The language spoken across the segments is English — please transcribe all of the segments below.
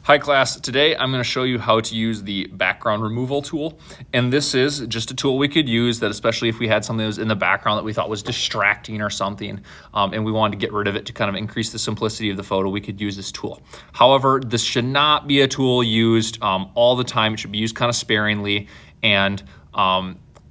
Hi class, today I'm going to show you how to use the background removal tool. And this is just a tool we could use that, especially if we had something that was in the background that we thought was distracting or something, and we wanted to get rid of it to kind of increase the simplicity of the photo, we could use this tool. However, this should not be a tool used all the time. It should be used kind of sparingly, and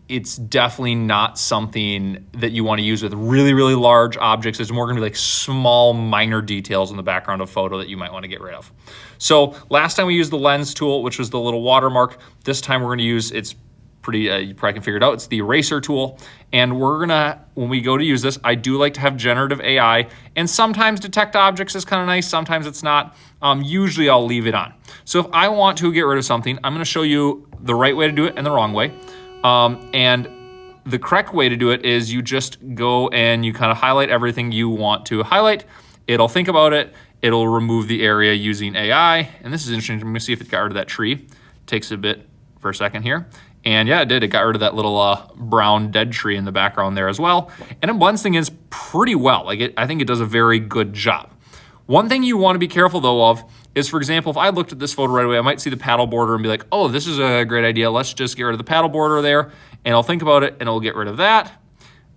it's definitely not something that you want to use with really, really large objects. There's more going to be like small, minor details in the background of photo that you might want to get rid of. So last time we used the lens tool, which was the little watermark. This time we're going to use, it's pretty, you probably can figure it out, it's the eraser tool. And we're going to, when we go to use this, I do like to have generative AI, and sometimes detect objects is kind of nice, sometimes it's not. Usually I'll leave it on. So if I want to get rid of something, I'm going to show you the right way to do it and the wrong way. And the correct way to do it is you just go and you kind of highlight everything you want to highlight. It'll think about it. It'll remove the area using AI. And this is interesting. I'm going to see if it got rid of that tree. It takes a bit for a second here. And yeah, it did. It got rid of that little brown dead tree in the background there as well. And it blends things pretty well. I think it does a very good job. One thing you want to be careful though of is, for example, if I looked at this photo right away, I might see the paddle border and be like, oh, this is a great idea. Let's just get rid of the paddle border there. And I'll think about it and it'll get rid of that.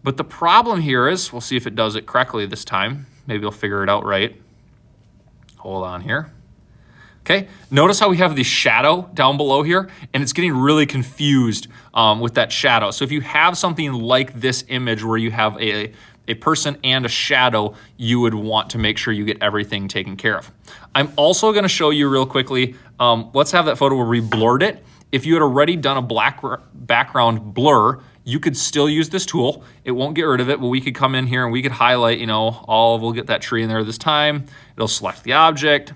But the problem here is, we'll see if it does it correctly this time. Maybe I'll figure it out right. Hold on here. Okay, notice how we have the shadow down below here, and it's getting really confused with that shadow. So if you have something like this image where you have a person and a shadow, you would want to make sure you get everything taken care of. I'm also going to show you real quickly, let's have that photo where we blurred it. If you had already done a black background blur, you could still use this tool. It won't get rid of it, but we could come in here and we could highlight, we'll get that tree in there this time. It'll select the object.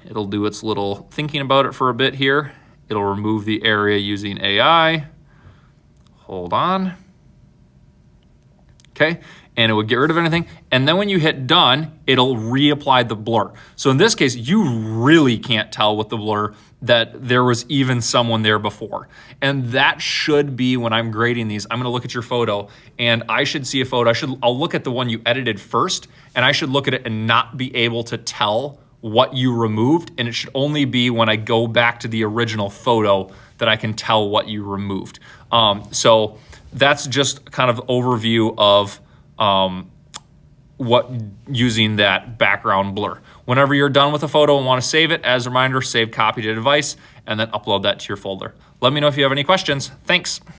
It'll do its little thinking about it for a bit here. It'll remove the area using AI. Hold on. Okay, and it would get rid of anything. And then when you hit done, it'll reapply the blur. So in this case, you really can't tell with the blur that there was even someone there before. And that should be, when I'm grading these, I'm gonna look at your photo and I should see a photo. I'll look at the one you edited first, and I should look at it and not be able to tell what you removed. And it should only be when I go back to the original photo that I can tell what you removed. So that's just kind of overview of what using that background blur. Whenever you're done with a photo and want to save it, as a reminder, save copy to device and then upload that to your folder. Let me know if you have any questions. Thanks.